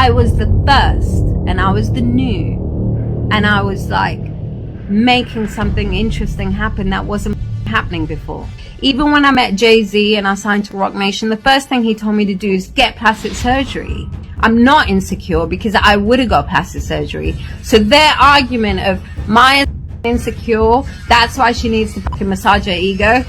I was the first, and I was the new, and I was like making something interesting happen that wasn't happening before. Even when I met Jay-Z and I signed to Roc Nation, the first thing he told me to do is get plastic surgery. I'm not insecure because I would have got plastic surgery. So their argument of Maya's insecure, that's why she needs to fucking massage her ego,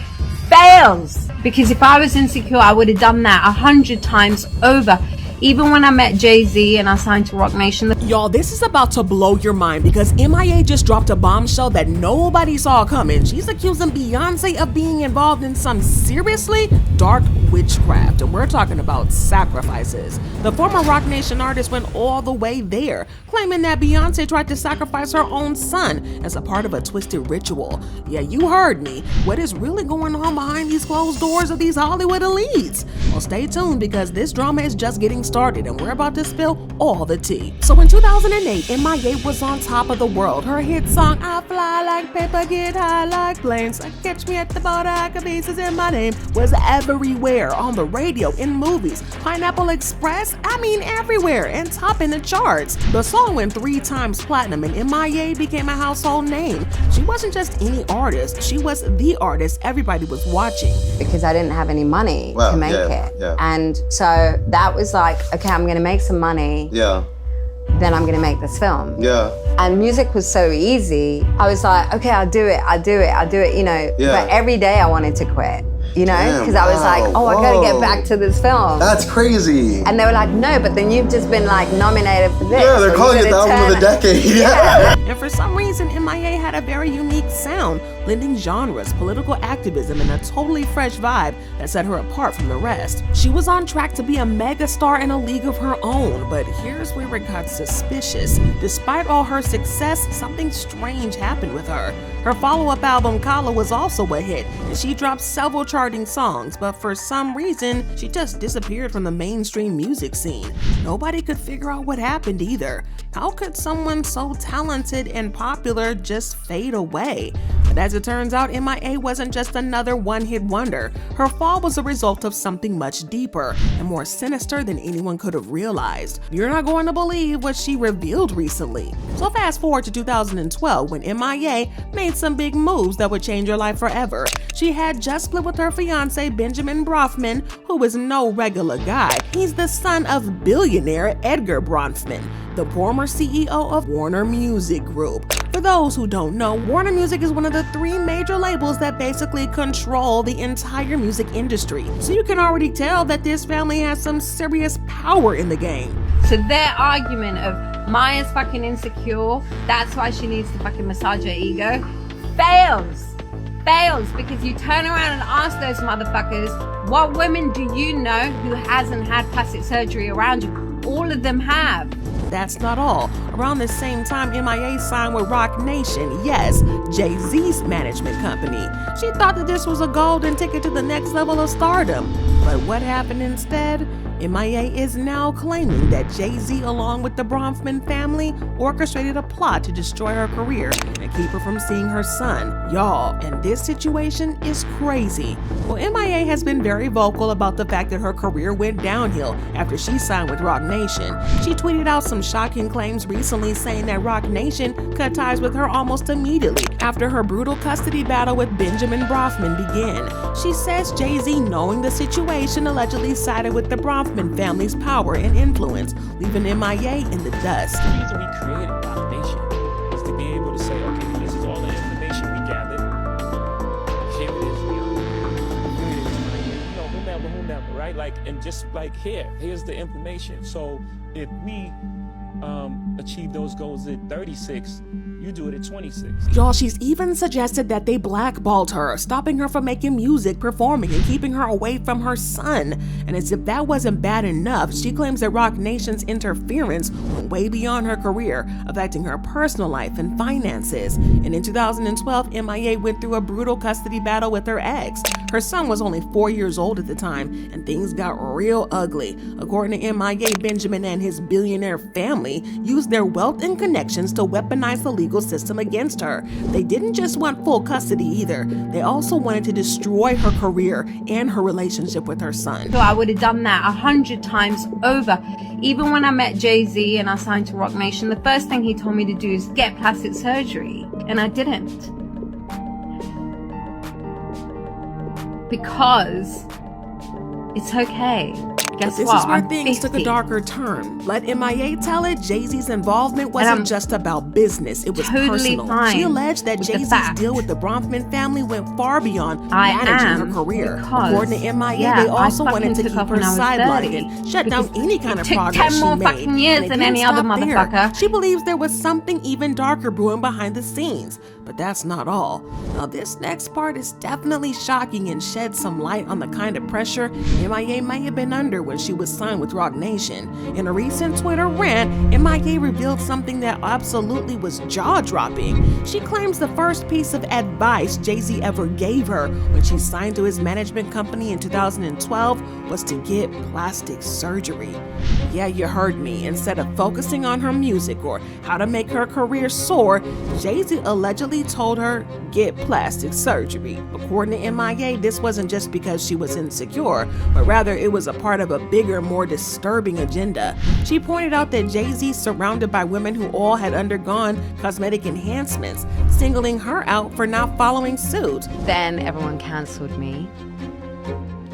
fails. Because if I was insecure, I would have done that 100 times over. Even when I met Jay-Z and I signed to Roc Nation. Y'all, this is about to blow your mind because M.I.A. just dropped a bombshell that nobody saw coming. She's accusing Beyonce of being involved in some seriously dark witchcraft, and we're talking about sacrifices. The former Roc Nation artist went all the way there, claiming that Beyonce tried to sacrifice her own son as a part of a twisted ritual. Yeah, you heard me. What is really going on behind these closed doors of these Hollywood elites? Well, stay tuned because this drama is just getting started and we're about to spill all the tea. So in 2008, M.I.A. was on top of the world. Her hit song, I fly like paper, get high like planes, catch me at the border, I got pieces in my name, was everywhere, on the radio, in movies, Pineapple Express, everywhere, and topping the charts. The song went 3 times platinum and M.I.A. became a household name. She wasn't just any artist, she was the artist everybody was watching. Because I didn't have any money to make it. Yeah. And so that was like, okay, I'm gonna make some money. Yeah. Then I'm gonna make this film. Yeah. And music was so easy. I was like, okay, I'll do it, you know. Yeah. But every day I wanted to quit, you know, because I was like, oh, I gotta get back to this film. That's crazy. And they were like, no, but then you've just been like nominated for this. Yeah, they're calling it the album of the decade. Yeah. And for some reason, M.I.A. had a very unique sound, blending genres, political activism, and a totally fresh vibe that set her apart from the rest. She was on track to be a megastar in a league of her own, but here's where it got suspicious. Despite all her success, something strange happened with her. Her follow-up album, Kala, was also a hit, and she dropped several charting songs, but for some reason, she just disappeared from the mainstream music scene. Nobody could figure out what happened either. How could someone so talented and popular just fade away? But as it turns out, M.I.A. wasn't just another one-hit wonder. Her fall was a result of something much deeper and more sinister than anyone could have realized. You're not going to believe what she revealed recently. So fast forward to 2012 when M.I.A. made some big moves that would change her life forever. She had just split with her fiance Benjamin Bronfman, who is no regular guy. He's the son of billionaire Edgar Bronfman, the former CEO of Warner Music Group. For those who don't know, Warner Music is one of the 3 major labels that basically control the entire music industry. So you can already tell that this family has some serious power in the game. So their argument of Maya's fucking insecure, that's why she needs to fucking massage her ego, fails. Because you turn around and ask those motherfuckers, what women do you know who hasn't had plastic surgery around you? All of them have. That's not all. Around the same time, M.I.A. signed with Roc Nation, yes, Jay-Z's management company. She thought that this was a golden ticket to the next level of stardom. But what happened instead? M.I.A. is now claiming that Jay-Z, along with the Bronfman family, orchestrated a plot to destroy her career and keep her from seeing her son. Y'all, and this situation is crazy. Well, M.I.A. has been very vocal about the fact that her career went downhill after she signed with Roc Nation. She tweeted out some shocking claims recently saying that Roc Nation cut ties with her almost immediately after her brutal custody battle with Benjamin Bronfman began. She says Jay-Z, knowing the situation, allegedly sided with the Bronfman family's power and influence, leaving M.I.A. in the dust. The reason we created Roc Nation is to be able to say, okay, this is all the information we gathered. Here it is, whomever, right? Like, and just like here's the information. So if we achieve those goals at 36, you do it at 26. Y'all, she's even suggested that they blackballed her, stopping her from making music, performing, and keeping her away from her son. And as if that wasn't bad enough, she claims that Roc Nation's interference went way beyond her career, affecting her personal life and finances. And in 2012, M.I.A. went through a brutal custody battle with her ex. Her son was only 4 years old at the time, and things got real ugly. According to M.I.A., Benjamin and his billionaire family used their wealth and connections to weaponize the legal legal system against her. They didn't just want full custody either. They also wanted to destroy her career and her relationship with her son. So I would have done that 100 times over. Even when I met Jay-Z and I signed to Roc Nation, the first thing he told me to do is get plastic surgery. And I didn't. Because it's okay. Guess this what? is where I'm things 50. took a darker turn. Let M.I.A. tell it, Jay-Z's involvement wasn't just about business, it was totally personal. fine She alleged that with the Jay-Z's fact deal with the Bronfman family went far beyond I managing am her career. because, According to M.I.A., yeah, they also I wanted to fucking keep took off her when I was sidelined 30 and shut down any kind of it took progress 10 more she made. fucking years And it than didn't any other stop there. motherfucker. She believes there was something even darker brewing behind the scenes. But that's not all. Now this next part is definitely shocking and sheds some light on the kind of pressure M.I.A. may have been under when she was signed with Roc Nation. In a recent Twitter rant, M.I.A. revealed something that absolutely was jaw-dropping. She claims the first piece of advice Jay-Z ever gave her when she signed to his management company in 2012 was to get plastic surgery. Yeah, you heard me. Instead of focusing on her music or how to make her career soar, Jay-Z allegedly told her, get plastic surgery. According to M.I.A., this wasn't just because she was insecure, but rather it was a part of a bigger, more disturbing agenda. She pointed out that Jay-Z surrounded by women who all had undergone cosmetic enhancements, singling her out for not following suit. Then everyone cancelled me.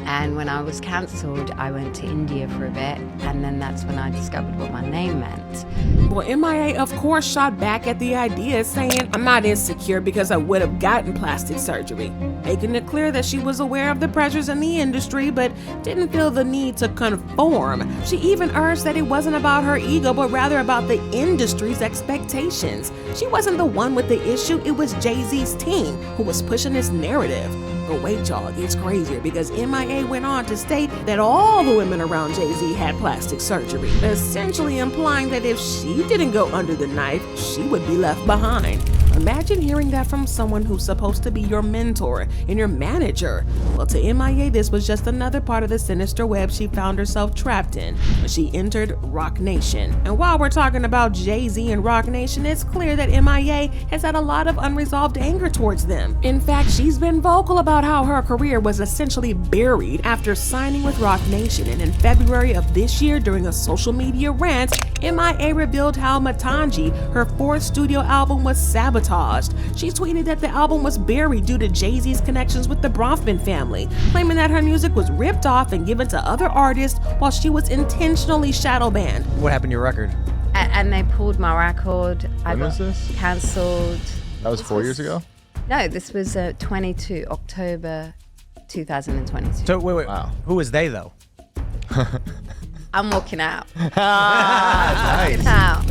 And when I was cancelled, I went to India for a bit, and then that's when I discovered what my name meant. Well, M.I.A. of course shot back at the idea, saying, I'm not insecure because I would have gotten plastic surgery, making it clear that she was aware of the pressures in the industry, but didn't feel the need to conform. She even urged that it wasn't about her ego, but rather about the industry's expectations. She wasn't the one with the issue, it was Jay-Z's team who was pushing this narrative. But wait, y'all, it gets crazier because M.I.A. went on to state that all the women around Jay-Z had plastic surgery, essentially implying that if she didn't go under the knife, she would be left behind. Imagine hearing that from someone who's supposed to be your mentor and your manager. Well, to M.I.A., this was just another part of the sinister web she found herself trapped in when she entered Roc Nation. And while we're talking about Jay-Z and Roc Nation, it's clear that M.I.A. has had a lot of unresolved anger towards them. In fact, she's been vocal about how her career was essentially buried after signing with Roc Nation. And in February of this year, during a social media rant, M.I.A. revealed how Matangi, her fourth studio album, was sabotaged. She tweeted that the album was buried due to Jay-Z's connections with the Bronfman family, claiming that her music was ripped off and given to other artists while she was intentionally shadow banned. What happened to your record? And they pulled my record. When was this? Cancelled. That was 4 years ago? No, this was October 2022. So wait. Wow. Who was they though? I'm walking out. Nice.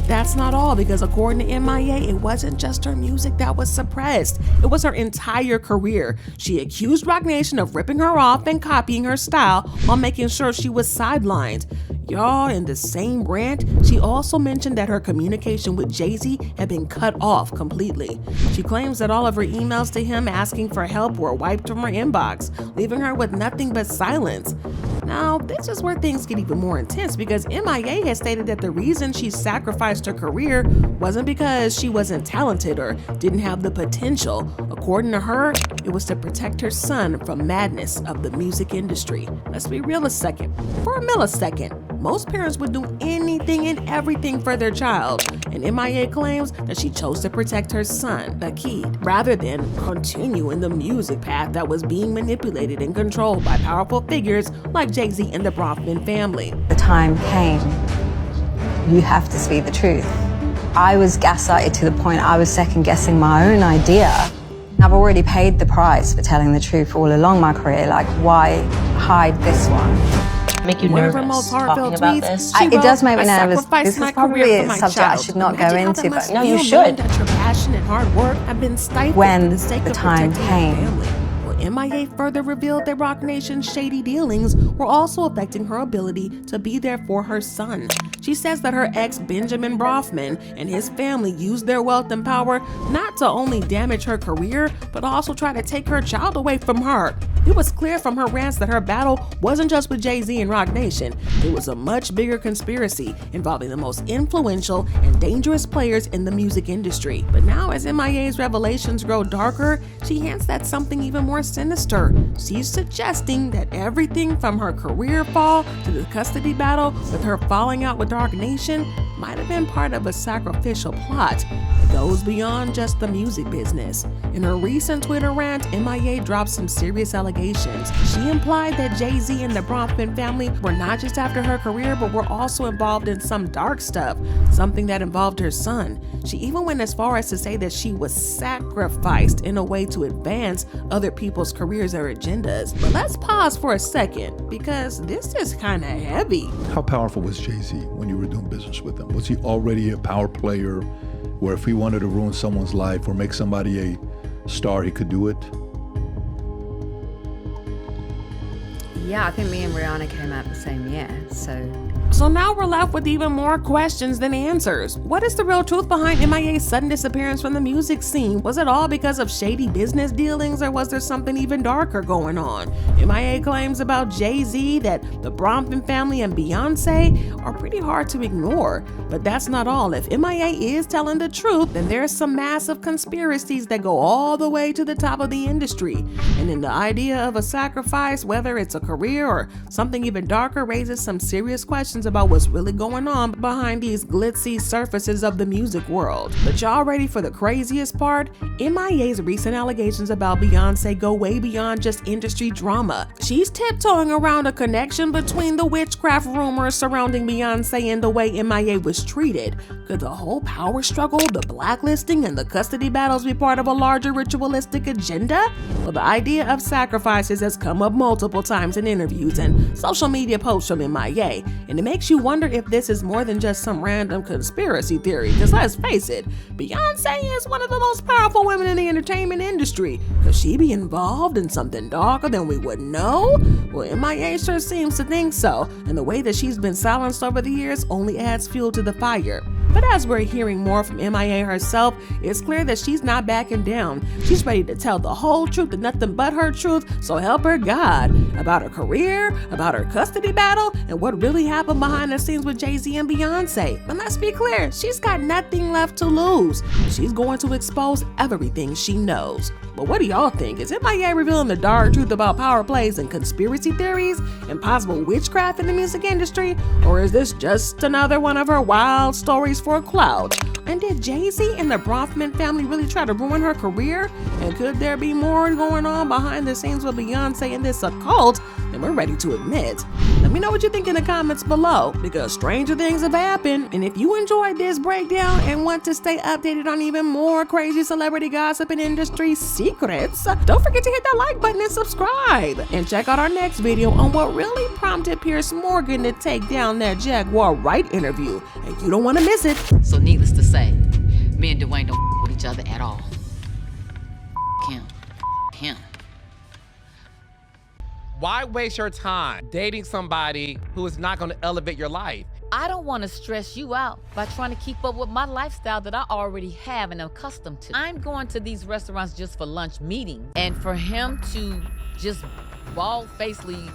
That's not all, because according to M.I.A., it wasn't just her music that was suppressed. It was her entire career. She accused Roc Nation of ripping her off and copying her style while making sure she was sidelined. Y'all, in the same rant, she also mentioned that her communication with Jay-Z had been cut off completely. She claims that all of her emails to him asking for help were wiped from her inbox, leaving her with nothing but silence. Now, this is where things get even more intense, because M.I.A. has stated that the reason she sacrificed her career wasn't because she wasn't talented or didn't have the potential. According to her, it was to protect her son from madness of the music industry. Let's be real a second. For a millisecond, most parents would do anything and everything for their child, and M.I.A. claims that she chose to protect her son, Akid, rather than continue in the music path that was being manipulated and controlled by powerful figures like Jay-Z and the Bronfman family. The time came. You have to speak the truth. I was gaslighted to the point I was second-guessing my own idea. I've already paid the price for telling the truth all along my career. Like, why hide this one? Make you One of nervous her most heartfelt talking about tweets, this? she It does wrote, make me "I nervous. sacrificed This is my probably career a for my subject I child." should not go Imagine how into, that but must no, you feel, should. knowing that your passion and hard work have been stifled When for the sake the of time protecting your came. family. Well, M.I.A. further revealed that Roc Nation's shady dealings were also affecting her ability to be there for her son. She says that her ex, Benjamin Bronfman, and his family used their wealth and power not to only damage her career, but also try to take her child away from her. It was clear from her rants that her battle wasn't just with Jay-Z and Roc Nation. It was a much bigger conspiracy involving the most influential and dangerous players in the music industry. But now, as M.I.A.'s revelations grow darker, she hints at something even more sinister. She's suggesting that everything from her career fall to the custody battle with her falling out with Roc Nation might have been part of a sacrificial plot that goes beyond just the music business. In her recent Twitter rant, M.I.A. dropped some serious allegations. She implied that Jay-Z and the Bronfman family were not just after her career, but were also involved in some dark stuff, something that involved her son. She even went as far as to say that she was sacrificed in a way to advance other people's careers or agendas. But let's pause for a second, because this is kind of heavy. How powerful was Jay-Z when you were doing business with him? Was he already a power player where if he wanted to ruin someone's life or make somebody a star, he could do it? Yeah, I think me and Rihanna came out the same year, So now we're left with even more questions than answers. What is the real truth behind M.I.A.'s sudden disappearance from the music scene? Was it all because of shady business dealings, or was there something even darker going on? M.I.A. claims about Jay-Z that the Bronfman family and Beyoncé are pretty hard to ignore. But that's not all. If M.I.A. is telling the truth, then there's some massive conspiracies that go all the way to the top of the industry. And then the idea of a sacrifice, whether it's a career or something even darker, raises some serious questions about what's really going on behind these glitzy surfaces of the music world. But y'all ready for the craziest part? M.I.A.'s recent allegations about Beyoncé go way beyond just industry drama. She's tiptoeing around a connection between the witchcraft rumors surrounding Beyoncé and the way M.I.A. was treated. Could the whole power struggle, the blacklisting, and the custody battles be part of a larger ritualistic agenda? Well, the idea of sacrifices has come up multiple times in interviews and social media posts from M.I.A., and it makes you wonder if this is more than just some random conspiracy theory, because let's face it, Beyonce is one of the most powerful women in the entertainment industry. Could she be involved in something darker than we would know? Well, M.I.A. sure seems to think so, and the way that she's been silenced over the years only adds fuel to the fire. But as we're hearing more from M.I.A. herself, it's clear that she's not backing down. She's ready to tell the whole truth and nothing but her truth, so help her God, about her career, about her custody battle, and what really happened behind the scenes with Jay-Z and Beyoncé. And let's be clear, she's got nothing left to lose. She's going to expose everything she knows. But what do y'all think? Is M.I.A. revealing the dark truth about power plays and conspiracy theories and possible witchcraft in the music industry? Or is this just another one of her wild stories for clout? And did Jay-Z and the Bronfman family really try to ruin her career? And could there be more going on behind the scenes with Beyoncé and this occult than we're ready to admit? Let me know what you think in the comments below, because stranger things have happened. And if you enjoyed this breakdown and want to stay updated on even more crazy celebrity gossip and industry secrets, don't forget to hit that like button and subscribe. And check out our next video on what really prompted Piers Morgan to take down that Jaguar Wright interview. And you don't want to miss it. So needless to say, me and Dwayne don't with each other at all. Him. Why waste your time dating somebody who is not going to elevate your life? I don't want to stress you out by trying to keep up with my lifestyle that I already have and am accustomed to. I'm going to these restaurants just for lunch meetings, and for him to just bald-facedly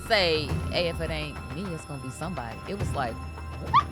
say, hey, if it ain't me, it's gonna be somebody. It was like, what?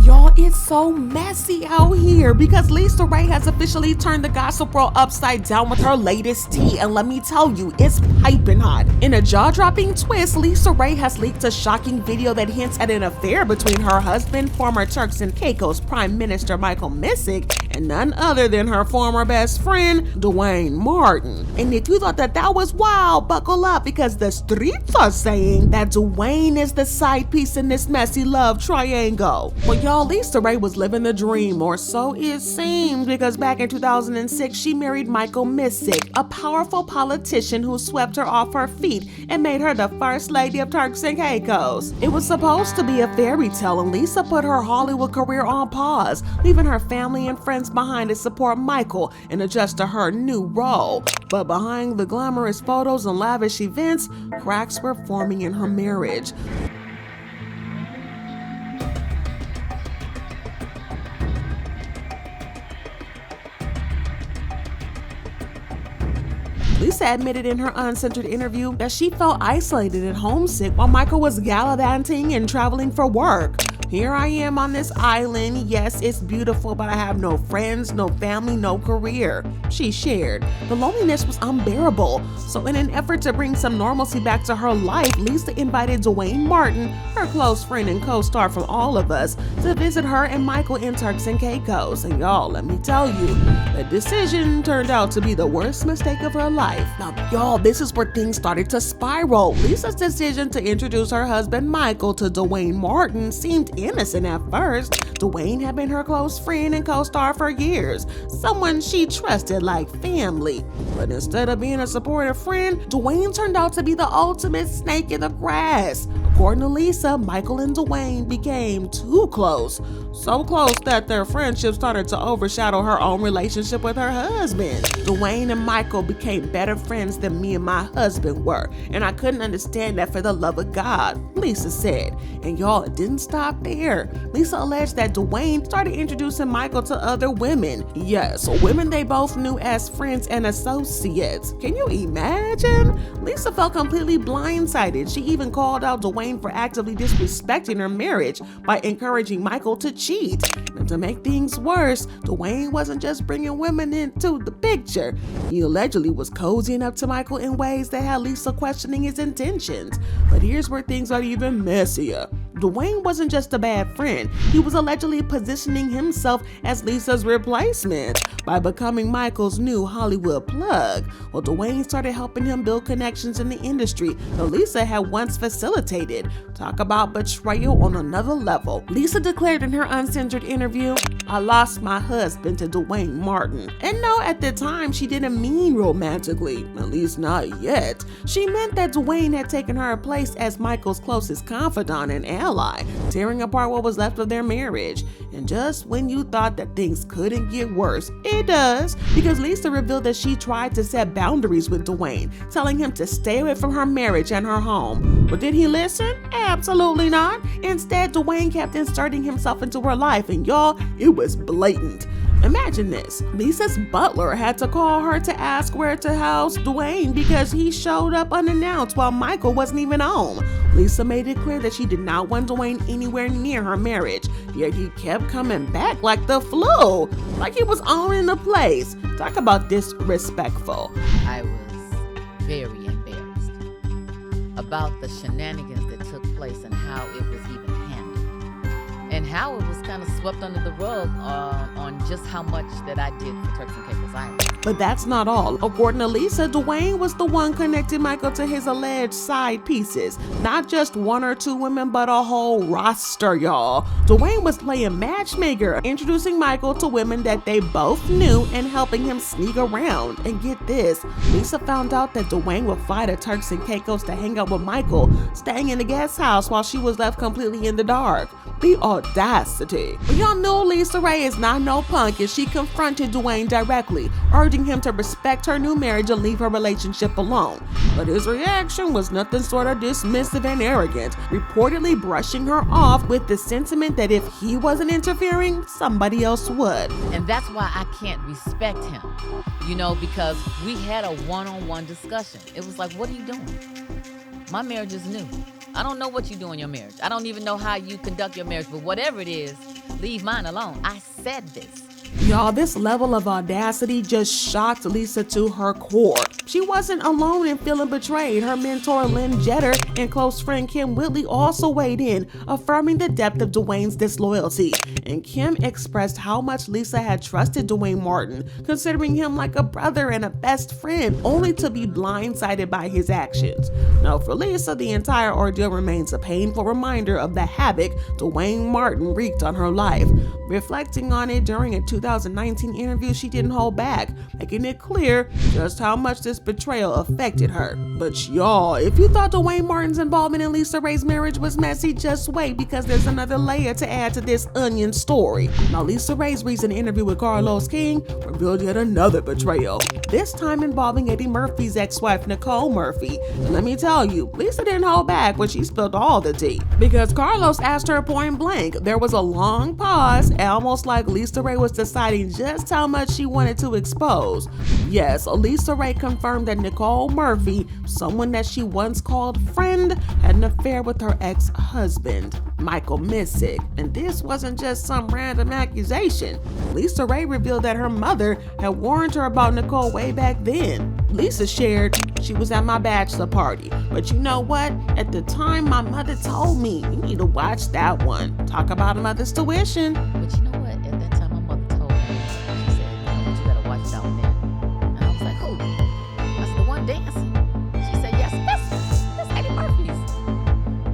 Y'all, it's so messy out here because Lisa Raye has officially turned the gossip world upside down with her latest tea, and let me tell you, it's piping hot. In a jaw-dropping twist, Lisa Raye has leaked a shocking video that hints at an affair between her husband, former Turks and Caicos Prime Minister Michael Misstee, and none other than her former best friend, Dwayne Martin. And if you thought that that was wild, buckle up, because the streets are saying that Dwayne is the side piece in this messy love triangle. Well, y'all, Lisa Raye was living the dream, or so it seems, because back in 2006, she married Michael Misstee, a powerful politician who swept her off her feet and made her the first lady of Turks and Caicos. It was supposed to be a fairy tale, and Lisa put her Hollywood career on pause, leaving her family and friends behind to support Michael and adjust to her new role. But behind the glamorous photos and lavish events, cracks were forming in her marriage. Lisa admitted in her uncensored interview that she felt isolated and homesick while Michael was gallivanting and traveling for work. Here I am on this island. Yes, it's beautiful, but I have no friends, no family, no career. She shared. The loneliness was unbearable. So in an effort to bring some normalcy back to her life, Lisa invited Dwayne Martin, her close friend and co-star from All of Us, to visit her and Michael in Turks and Caicos. And y'all, let me tell you, the decision turned out to be the worst mistake of her life. Now, y'all, this is where things started to spiral. Lisa's decision to introduce her husband Michael to Dwayne Martin seemed innocent at first. Dwayne had been her close friend and co-star for years, someone she trusted like family. But instead of being a supportive friend, Dwayne turned out to be the ultimate snake in the grass. According to Lisa, Michael and Dwayne became too close. So close that their friendship started to overshadow her own relationship with her husband. Dwayne and Michael became better friends than me and my husband were, and I couldn't understand that for the love of God, Lisa said. And y'all, it didn't stop there. Lisa alleged that Dwayne started introducing Michael to other women. Yes, women they both knew as friends and associates. Can you imagine? Lisa felt completely blindsided. She even called out Dwayne for actively disrespecting her marriage by encouraging Michael to cheat. And to make things worse, Dwayne wasn't just bringing women into the picture. He allegedly was cozying up to Michael in ways that had Lisa questioning his intentions. But here's where things are even messier. Dwayne wasn't just a bad friend, he was allegedly positioning himself as Lisa's replacement by becoming Michael's new Hollywood plug. Well, Dwayne started helping him build connections in the industry that Lisa had once facilitated. Talk about betrayal on another level. Lisa declared in her uncensored interview, "I lost my husband to Dwayne Martin." And no, at the time, she didn't mean romantically, at least not yet. She meant that Dwayne had taken her place as Michael's closest confidant and ally, tearing apart what was left of their marriage. And just when you thought that things couldn't get worse, it does, because Lisa revealed that she tried to set boundaries with Dwayne, telling him to stay away from her marriage and her home. But did he listen? Absolutely not. Instead, Dwayne kept inserting himself into her life, and y'all, it was blatant. Imagine this. Lisa's butler had to call her to ask where to house Dwayne because he showed up unannounced while Michael wasn't even home. Lisa made it clear that she did not want Dwayne anywhere near her marriage, yet he kept coming back like the flu, like he was owning the place. Talk about disrespectful. I was very embarrassed about the shenanigans that took place and how it was even handled, and how it was kind of swept under the rug on just how much that I did for Turks and Caicos Island. But that's not all. According to Lisa, Dwayne was the one connecting Michael to his alleged side pieces. Not just one or two women, but a whole roster, y'all. Dwayne was playing matchmaker, introducing Michael to women that they both knew and helping him sneak around. And get this, Lisa found out that Dwayne would fly to Turks and Caicos to hang out with Michael, staying in the guest house while she was left completely in the dark. The audacity. But y'all know Lisa Raye is not no punk, as she confronted Dwayne directly, urging him to respect her new marriage and leave her relationship alone. But his reaction was nothing short of dismissive and arrogant, reportedly brushing her off with the sentiment that if he wasn't interfering, somebody else would. And that's why I can't respect him, because we had a one-on-one discussion. It was like, what are you doing? My marriage is new. I don't know what you do in your marriage. I don't even know how you conduct your marriage, but whatever it is, leave mine alone. I said this. Y'all, this level of audacity just shocked Lisa to her core. She wasn't alone in feeling betrayed. Her mentor, Lynn Jeter, and close friend Kim Whitley also weighed in, affirming the depth of Dwayne's disloyalty. And Kim expressed how much Lisa had trusted Dwayne Martin, considering him like a brother and a best friend, only to be blindsided by his actions. Now, for Lisa, the entire ordeal remains a painful reminder of the havoc Dwayne Martin wreaked on her life. Reflecting on it during a 2019 interview, she didn't hold back, making it clear just how much this betrayal affected her. But y'all, if you thought Dwayne Martin's involvement in Lisa Raye's marriage was messy, just wait, because there's another layer to add to this onion story. Now, Lisa Raye's recent interview with Carlos King revealed yet another betrayal, this time involving Eddie Murphy's ex-wife, Nicole Murphy. And let me tell you, Lisa didn't hold back when she spilled all the tea, because Carlos asked her point blank. There was a long pause, almost like Lisa Raye was deciding deciding just how much she wanted to expose. Yes, Raye confirmed that Nicole Murphy, someone that she once called friend, had an affair with her ex-husband, Michael Misstee. And this wasn't just some random accusation. Raye revealed that her mother had warned her about Nicole way back then. Lisa shared, "She was at my bachelor party, but you know what? At the time, my mother told me, you need to watch that one. Talk about a mother's tuition." But you know what? At that time, my mother told me, she said, "You gotta watch that one then." And I was like, "Who?" I said, "The one dancing." She said, "Yes, that's Eddie Murphy's."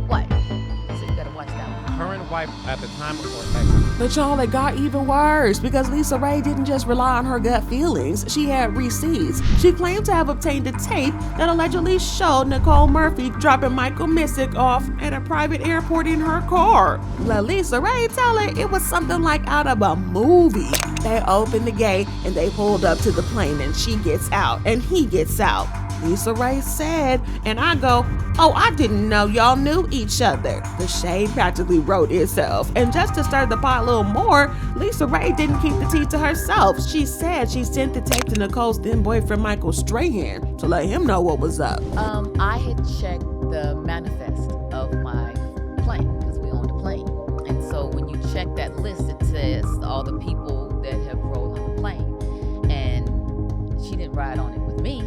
What? She said, "You gotta watch that one." Current wife at the time of her ex. But y'all, it got even worse because Raye didn't just rely on her gut feelings. She had receipts. She claimed to have obtained a tape that allegedly showed Nicole Murphy dropping Michael Misstee off at a private airport in her car. Let Raye tell it, it was something like out of a movie. They opened the gate and they pulled up to the plane and she gets out and he gets out. Raye said, and I go, "Oh, I didn't know y'all knew each other." The shade practically wrote itself. And just to stir the pot a little more, Raye didn't keep the tea to herself. She said she sent the tape to Nicole's then boyfriend Michael Strahan to let him know what was up. I had checked the manifest of my plane because we owned a plane. And so when you check that list, it says all the people that have rolled on the plane. And she didn't ride on it with me.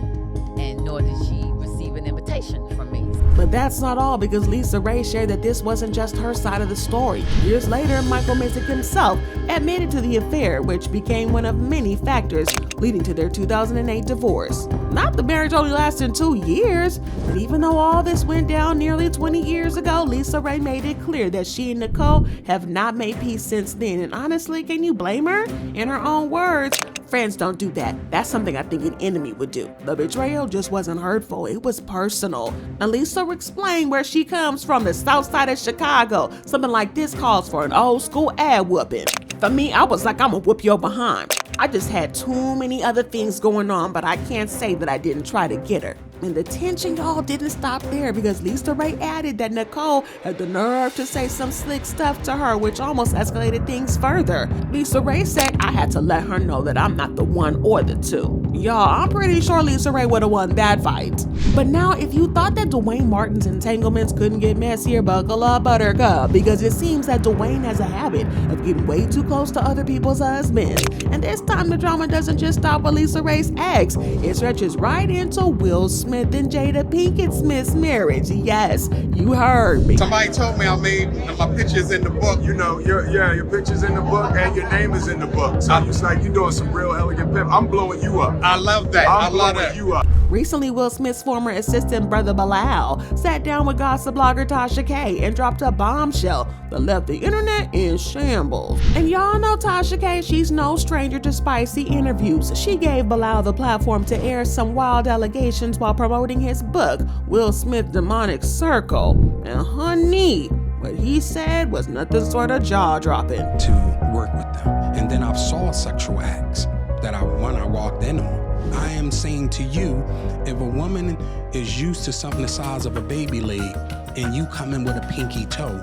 And nor did she receive an invitation from me. But that's not all, because Raye shared that this wasn't just her side of the story. Years later, Michael Misstee himself admitted to the affair, which became one of many factors leading to their 2008 divorce. Not the marriage only lasted 2 years, but even though all this went down nearly 20 years ago, Raye made it clear that she and Nicole have not made peace since then. And honestly, can you blame her? In her own words, "Friends don't do that. That's something I think an enemy would do. The betrayal just wasn't hurtful, it was personal." And Lisa explained where she comes from, the south side of Chicago. Something like this calls for an old school ad whooping. For me, I was like, "I'm gonna whoop your behind." I just had too many other things going on, but I can't say that I didn't try to get her. And the tension, y'all, didn't stop there, because Raye added that Nicole had the nerve to say some slick stuff to her, which almost escalated things further. Raye said, "I had to let her know that I'm not the one or the two." Y'all, I'm pretty sure Raye would have won that fight. But now, if you thought that Dwayne Martin's entanglements couldn't get messier, buckle up, buttercup, because it seems that Dwayne has a habit of getting way too close to other people's husbands. And this time, the drama doesn't just stop with Raye's ex. It stretches right into Will Smith and Jada Pinkett Smith's marriage. Yes, you heard me. Somebody told me my picture's in the book. You know, your picture's in the book and your name is in the book. So it's like you're doing some real elegant pimp. I'm blowing you up. I love that. I love that. You up. Recently, Will Smith's former assistant brother Bilal sat down with gossip blogger Tasha K and dropped a bombshell that left the internet in shambles. And y'all know Tasha K, she's no stranger to spicy interviews. She gave Bilal the platform to air some wild allegations while promoting his book, Will Smith Demonic Circle. And honey, what he said was nothing sort of jaw-dropping. To work with them. And then I saw sexual acts that I walked in on. I am saying to you, if a woman is used to something the size of a baby leg and you come in with a pinky toe,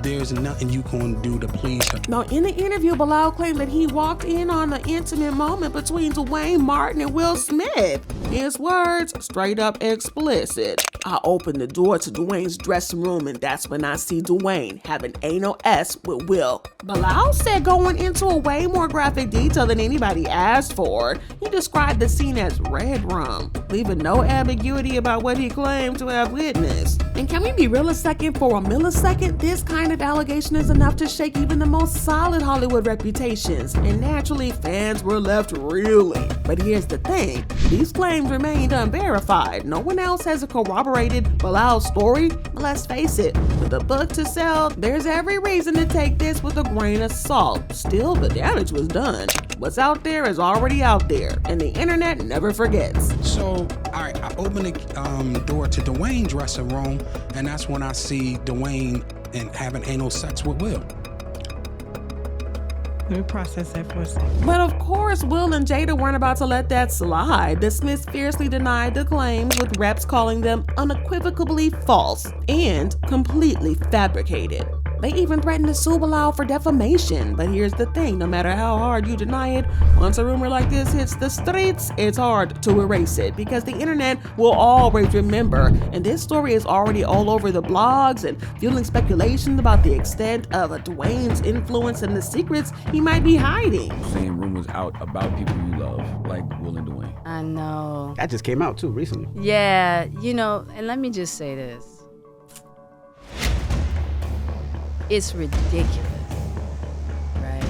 there's nothing you can do to please her. Now, in the interview, Bilal claimed that he walked in on the intimate moment between Dwayne Martin and Will Smith. His words, straight up explicit. "I opened the door to Dwayne's dressing room and that's when I see Dwayne having anal S with Will." Bilal said, going into a way more graphic detail than anybody asked for. He described the scene as red rum, leaving no ambiguity about what he claimed to have witnessed. And can we be real a second? For a millisecond, this kind of allegation is enough to shake even the most solid Hollywood reputations, and naturally fans were left reeling. But here's the thing, these claims remained unverified. No one else has corroborated Bilal's story. Let's face it, with a book to sell, there's every reason to take this with a grain of salt. Still, the damage was done. What's out there is already out there, and the internet never forgets. So, all right, I open the door to Dwayne's dressing room, and that's when I see Dwayne and having anal sex with Will. Let me process that for a second. But of course, Will and Jada weren't about to let that slide. The Smiths fiercely denied the claims, with reps calling them unequivocally false and completely fabricated. They even threatened to sue Bilal for defamation. But here's the thing, no matter how hard you deny it, once a rumor like this hits the streets, it's hard to erase it because the internet will always remember. And this story is already all over the blogs and fueling speculations about the extent of Dwayne's influence and the secrets he might be hiding. Saying rumors out about people you love, like Will and Dwayne. I know. That just came out too recently. Yeah, you know, and let me just say this. It's ridiculous, right?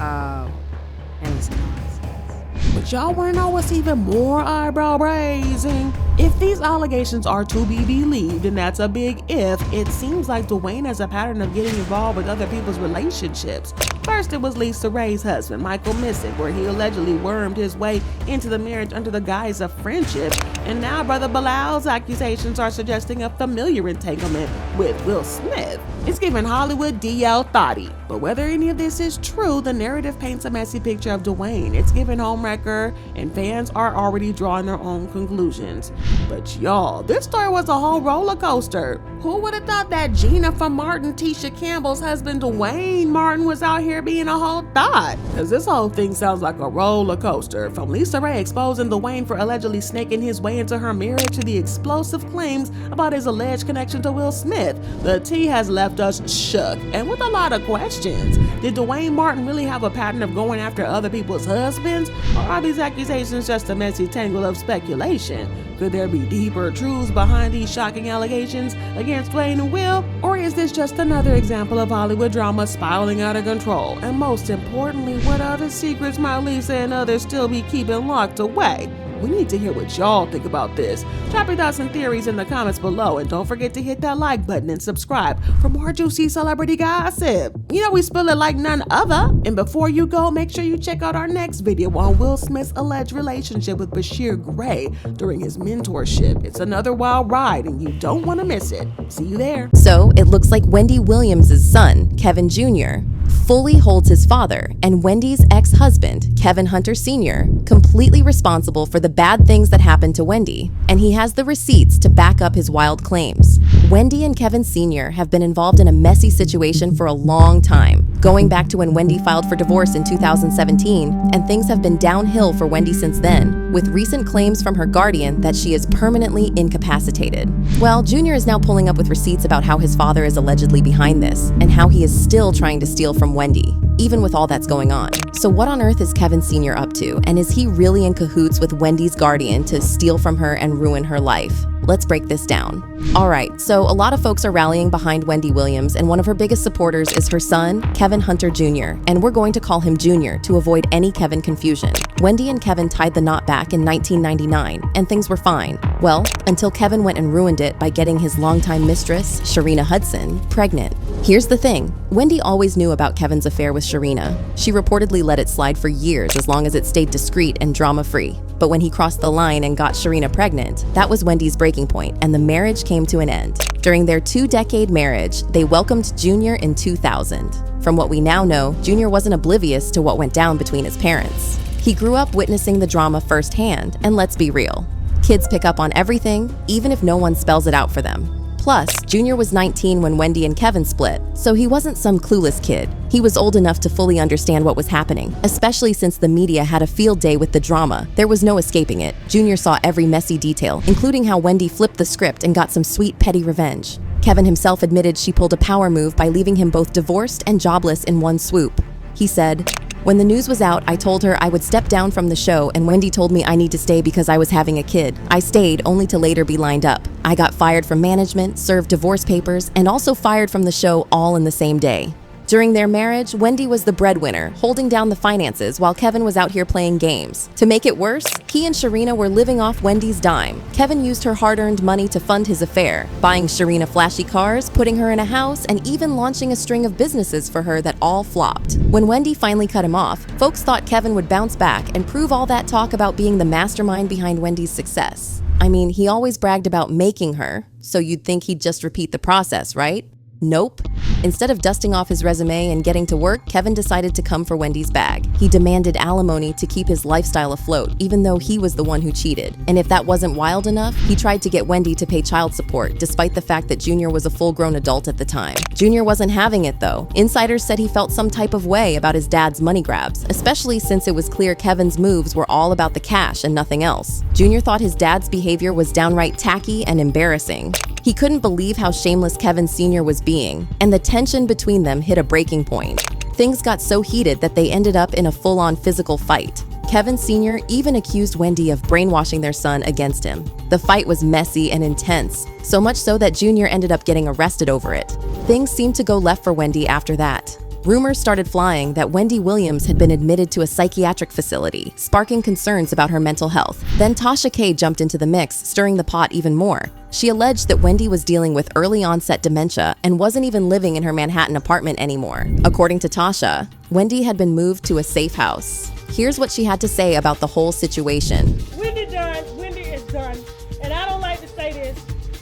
And it's nonsense. But y'all wanna know what's even more eyebrow raising? If these allegations are to be believed, and that's a big if, it seems like Dwayne has a pattern of getting involved with other people's relationships. First, it was Lisa Raye's husband, Michael Misstee, where he allegedly wormed his way into the marriage under the guise of friendship. And now Brother Bilal's accusations are suggesting a familiar entanglement with Will Smith. It's giving Hollywood DL Thotty. But whether any of this is true, the narrative paints a messy picture of Dwayne. It's giving homewrecker, and fans are already drawing their own conclusions. But y'all, this story was a whole roller coaster. Who would have thought that Gina from Martin, Tisha Campbell's husband Dwayne Martin was out here being a whole thought? Cause this whole thing sounds like a roller coaster. From Lisa Raye exposing Dwayne for allegedly snaking his way into her marriage to the explosive claims about his alleged connection to Will Smith, the tea has left us shook and with a lot of questions. Did Dwayne Martin really have a pattern of going after other people's husbands? Or are these accusations just a messy tangle of speculation? Could there be deeper truths behind these shocking allegations against Dwayne and Will? Or is this just another example of Hollywood drama spiraling out of control? And most importantly, what other secrets might Lisa and others still be keeping locked away? We need to hear what y'all think about this. Drop your thoughts and theories in the comments below, and don't forget to hit that like button and subscribe for more juicy celebrity gossip. You know we spill it like none other. And before you go, make sure you check out our next video on Will Smith's alleged relationship with Bashir Gray during his mentorship. It's another wild ride, and you don't want to miss it. See you there. So it looks like Wendy Williams' son, Kevin Jr., fully holds his father and Wendy's ex-husband, Kevin Hunter Sr., completely responsible for the bad things that happened to Wendy, and he has the receipts to back up his wild claims. Wendy and Kevin Sr. have been involved in a messy situation for a long time, going back to when Wendy filed for divorce in 2017, and things have been downhill for Wendy since then, with recent claims from her guardian that she is permanently incapacitated. Well, Jr. is now pulling up with receipts about how his father is allegedly behind this, and how he is still trying to steal from Wendy, even with all that's going on. So what on earth is Kevin Sr. up to, and is he really in cahoots with Wendy's guardian to steal from her and ruin her life? Let's break this down. Alright, so a lot of folks are rallying behind Wendy Williams, and one of her biggest supporters is her son, Kevin Hunter Jr., and we're going to call him Jr. to avoid any Kevin confusion. Wendy and Kevin tied the knot back in 1999, and things were fine. Well, until Kevin went and ruined it by getting his longtime mistress, Sharina Hudson, pregnant. Here's the thing, Wendy always knew about Kevin's affair with Sharina. She reportedly let it slide for years as long as it stayed discreet and drama-free. But when he crossed the line and got Sharina pregnant, that was Wendy's breaking point, and the marriage came to an end. During their 2-decade marriage, they welcomed Jr. in 2000. From what we now know, Jr. wasn't oblivious to what went down between his parents. He grew up witnessing the drama firsthand, and let's be real. Kids pick up on everything, even if no one spells it out for them. Plus, Jr. was 19 when Wendy and Kevin split, so he wasn't some clueless kid. He was old enough to fully understand what was happening, especially since the media had a field day with the drama. There was no escaping it. Jr. saw every messy detail, including how Wendy flipped the script and got some sweet petty revenge. Kevin himself admitted she pulled a power move by leaving him both divorced and jobless in one swoop. He said, "When the news was out, I told her I would step down from the show, and Wendy told me I need to stay because I was having a kid. I stayed, only to later be lined up. I got fired from management, served divorce papers, and also fired from the show all in the same day." During their marriage, Wendy was the breadwinner, holding down the finances while Kevin was out here playing games. To make it worse, he and Sharina were living off Wendy's dime. Kevin used her hard-earned money to fund his affair, buying Sharina flashy cars, putting her in a house, and even launching a string of businesses for her that all flopped. When Wendy finally cut him off, folks thought Kevin would bounce back and prove all that talk about being the mastermind behind Wendy's success. I mean, he always bragged about making her, so you'd think he'd just repeat the process, right? Nope. Instead of dusting off his resume and getting to work, Kevin decided to come for Wendy's bag. He demanded alimony to keep his lifestyle afloat, even though he was the one who cheated. And if that wasn't wild enough, he tried to get Wendy to pay child support, despite the fact that Junior was a full-grown adult at the time. Junior wasn't having it, though. Insiders said he felt some type of way about his dad's money grabs, especially since it was clear Kevin's moves were all about the cash and nothing else. Junior thought his dad's behavior was downright tacky and embarrassing. He couldn't believe how shameless Kevin Sr. was being, and the tension between them hit a breaking point. Things got so heated that they ended up in a full-on physical fight. Kevin Sr. even accused Wendy of brainwashing their son against him. The fight was messy and intense, so much so that Junior ended up getting arrested over it. Things seemed to go left for Wendy after that. Rumors started flying that Wendy Williams had been admitted to a psychiatric facility, sparking concerns about her mental health. Then Tasha K jumped into the mix, stirring the pot even more. She alleged that Wendy was dealing with early onset dementia and wasn't even living in her Manhattan apartment anymore. According to Tasha, Wendy had been moved to a safe house. Here's what she had to say about the whole situation. Wendy is done. And I don't like to say this.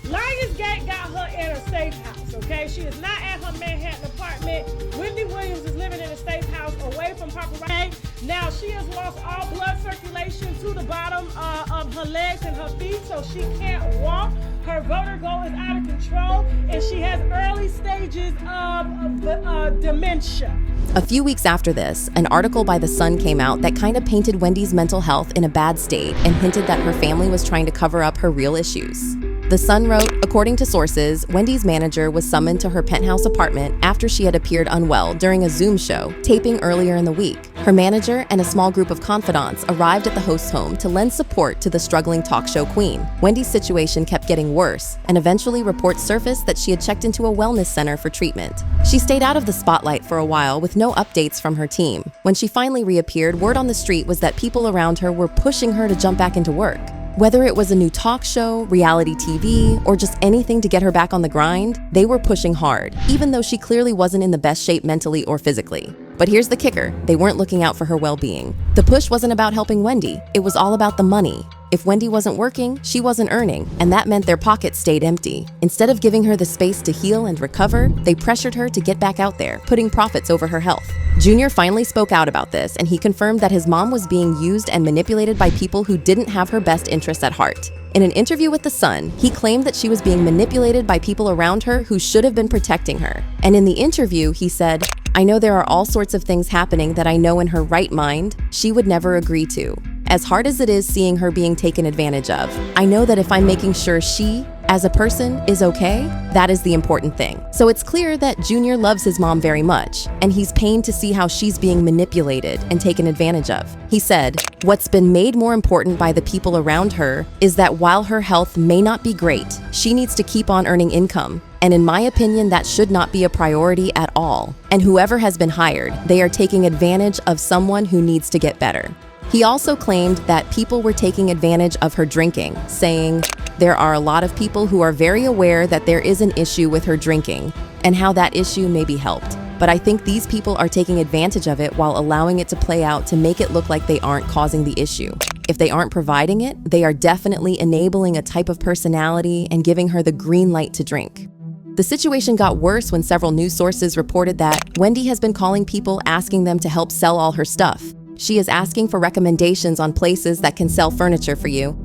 Lionsgate got her in a safe house, okay? She is not at her Manhattan apartment. Wendy Williams is living in a safe house away from paparazzi. Now, she has lost all blood circulation to the bottom of her legs and her feet, so she can't walk. Her vertigo is out of control, and she has early stages of dementia. A few weeks after this, an article by The Sun came out that kind of painted Wendy's mental health in a bad state and hinted that her family was trying to cover up her real issues. The Sun wrote, according to sources, Wendy's manager was summoned to her penthouse apartment after she had appeared unwell during a Zoom show, taping earlier in the week. Her manager and a small group of confidants arrived at the host's home to lend support to the struggling talk show queen. Wendy's situation kept getting worse, and eventually reports surfaced that she had checked into a wellness center for treatment. She stayed out of the spotlight for a while with no updates from her team. When she finally reappeared, word on the street was that people around her were pushing her to jump back into work. Whether it was a new talk show, reality TV, or just anything to get her back on the grind, they were pushing hard, even though she clearly wasn't in the best shape mentally or physically. But here's the kicker, they weren't looking out for her well-being. The push wasn't about helping Wendy, it was all about the money. If Wendy wasn't working, she wasn't earning, and that meant their pockets stayed empty. Instead of giving her the space to heal and recover, they pressured her to get back out there, putting profits over her health. Junior finally spoke out about this, and he confirmed that his mom was being used and manipulated by people who didn't have her best interests at heart. In an interview with The Sun, he claimed that she was being manipulated by people around her who should have been protecting her. And in the interview, he said, "I know there are all sorts of things happening that I know in her right mind, she would never agree to. As hard as it is seeing her being taken advantage of, I know that if I'm making sure she, as a person, is okay, that is the important thing." So it's clear that Junior loves his mom very much, and he's pained to see how she's being manipulated and taken advantage of. He said, "What's been made more important by the people around her is that while her health may not be great, she needs to keep on earning income. And in my opinion, that should not be a priority at all. And whoever has been hired, they are taking advantage of someone who needs to get better." He also claimed that people were taking advantage of her drinking, saying, "There are a lot of people who are very aware that there is an issue with her drinking and how that issue may be helped. But I think these people are taking advantage of it while allowing it to play out to make it look like they aren't causing the issue. If they aren't providing it, they are definitely enabling a type of personality and giving her the green light to drink." The situation got worse when several news sources reported that Wendy has been calling people asking them to help sell all her stuff. She is asking for recommendations on places that can sell furniture for you.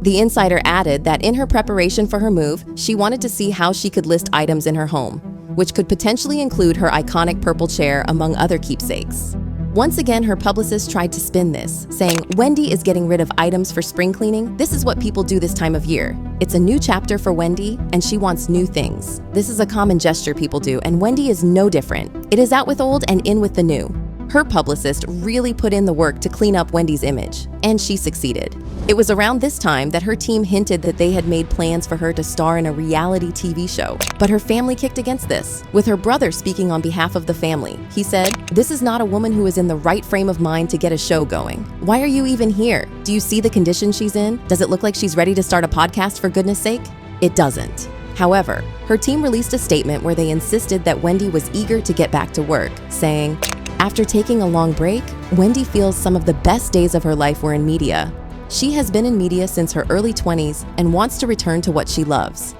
The insider added that in her preparation for her move, she wanted to see how she could list items in her home, which could potentially include her iconic purple chair among other keepsakes. Once again, her publicist tried to spin this, saying, "Wendy is getting rid of items for spring cleaning. This is what people do this time of year. It's a new chapter for Wendy, and she wants new things. This is a common gesture people do, and Wendy is no different. It is out with old and in with the new." Her publicist really put in the work to clean up Wendy's image, and she succeeded. It was around this time that her team hinted that they had made plans for her to star in a reality TV show, but her family kicked against this, with her brother speaking on behalf of the family. He said, "This is not a woman who is in the right frame of mind to get a show going. Why are you even here? Do you see the condition she's in? Does it look like she's ready to start a podcast for goodness sake?" It doesn't. However, her team released a statement where they insisted that Wendy was eager to get back to work, saying, "After taking a long break, Wendy feels some of the best days of her life were in media. She has been in media since her early 20s and wants to return to what she loves."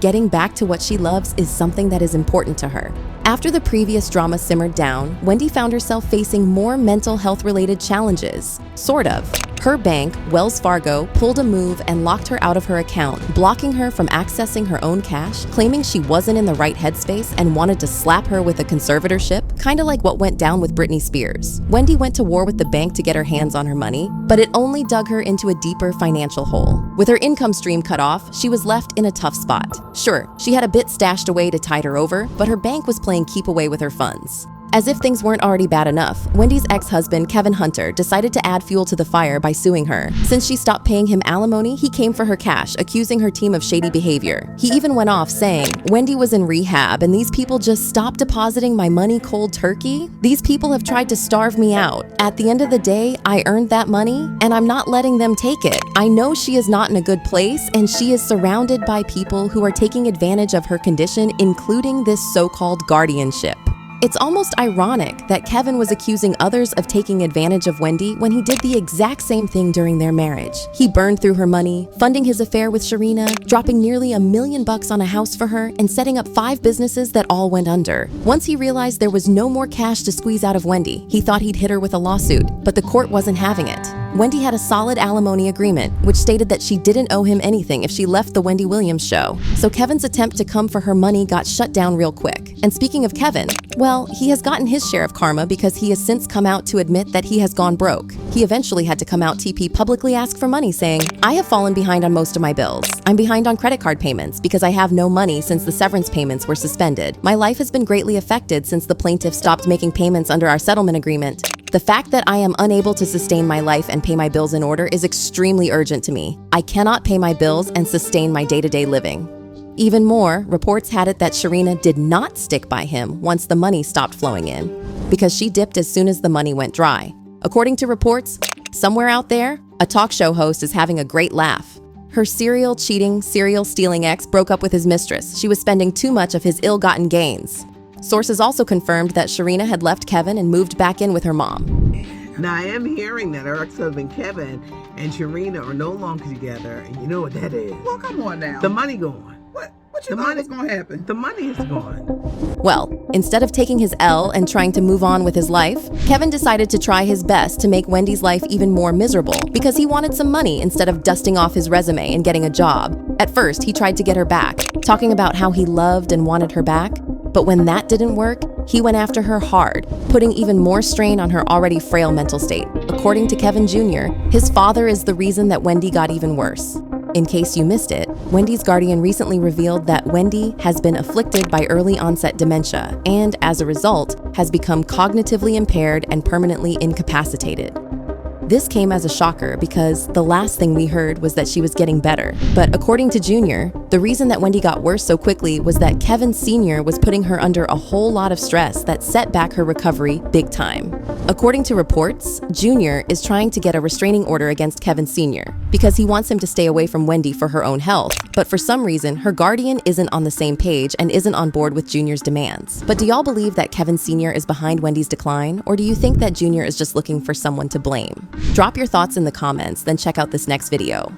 getting back to what she loves is something that is important to her. After the previous drama simmered down, Wendy found herself facing more mental health-related challenges. Sort of. Her bank, Wells Fargo, pulled a move and locked her out of her account, blocking her from accessing her own cash, claiming she wasn't in the right headspace and wanted to slap her with a conservatorship, kinda like what went down with Britney Spears. Wendy went to war with the bank to get her hands on her money, but it only dug her into a deeper financial hole. With her income stream cut off, she was left in a tough spot. Sure, she had a bit stashed away to tide her over, but her bank was playing keep away with her funds. As if things weren't already bad enough, Wendy's ex-husband, Kevin Hunter, decided to add fuel to the fire by suing her. Since she stopped paying him alimony, he came for her cash, accusing her team of shady behavior. He even went off saying, "Wendy was in rehab and these people just stopped depositing my money cold turkey? These people have tried to starve me out. At the end of the day, I earned that money and I'm not letting them take it. I know she is not in a good place and she is surrounded by people who are taking advantage of her condition, including this so-called guardianship." It's almost ironic that Kevin was accusing others of taking advantage of Wendy when he did the exact same thing during their marriage. He burned through her money, funding his affair with Sharina, dropping nearly $1 million on a house for her, and setting up 5 businesses that all went under. Once he realized there was no more cash to squeeze out of Wendy, he thought he'd hit her with a lawsuit, but the court wasn't having it. Wendy had a solid alimony agreement, which stated that she didn't owe him anything if she left the Wendy Williams show. So Kevin's attempt to come for her money got shut down real quick. And speaking of Kevin, well, he has gotten his share of karma because he has since come out to admit that he has gone broke. He eventually had to come out TP publicly ask for money, saying, "I have fallen behind on most of my bills. I'm behind on credit card payments because I have no money since the severance payments were suspended. My life has been greatly affected since the plaintiff stopped making payments under our settlement agreement. The fact that I am unable to sustain my life and pay my bills in order is extremely urgent to me. I cannot pay my bills and sustain my day-to-day living." Even more, reports had it that Sharina did not stick by him once the money stopped flowing in, because she dipped as soon as the money went dry. According to reports, somewhere out there, a talk show host is having a great laugh. Her serial cheating, serial stealing ex broke up with his mistress. She was spending too much of his ill-gotten gains. Sources also confirmed that Sharina had left Kevin and moved back in with her mom. Now, I am hearing that her ex-husband Kevin and Sharina are no longer together, and you know what that is. Well, come on now. The money gone. What you thought was going to happen? The money is gone. Well, instead of taking his L and trying to move on with his life, Kevin decided to try his best to make Wendy's life even more miserable because he wanted some money instead of dusting off his resume and getting a job. At first, he tried to get her back, talking about how he loved and wanted her back. But when that didn't work, he went after her hard, putting even more strain on her already frail mental state. According to Kevin Jr., his father is the reason that Wendy got even worse. In case you missed it, Wendy's guardian recently revealed that Wendy has been afflicted by early onset dementia and, as a result, has become cognitively impaired and permanently incapacitated. This came as a shocker because the last thing we heard was that she was getting better. But according to Junior, the reason that Wendy got worse so quickly was that Kevin Sr. was putting her under a whole lot of stress that set back her recovery big time. According to reports, Junior is trying to get a restraining order against Kevin Sr. because he wants him to stay away from Wendy for her own health. But for some reason, her guardian isn't on the same page and isn't on board with Junior's demands. But do y'all believe that Kevin Sr. is behind Wendy's decline, or do you think that Junior is just looking for someone to blame? Drop your thoughts in the comments, then check out this next video.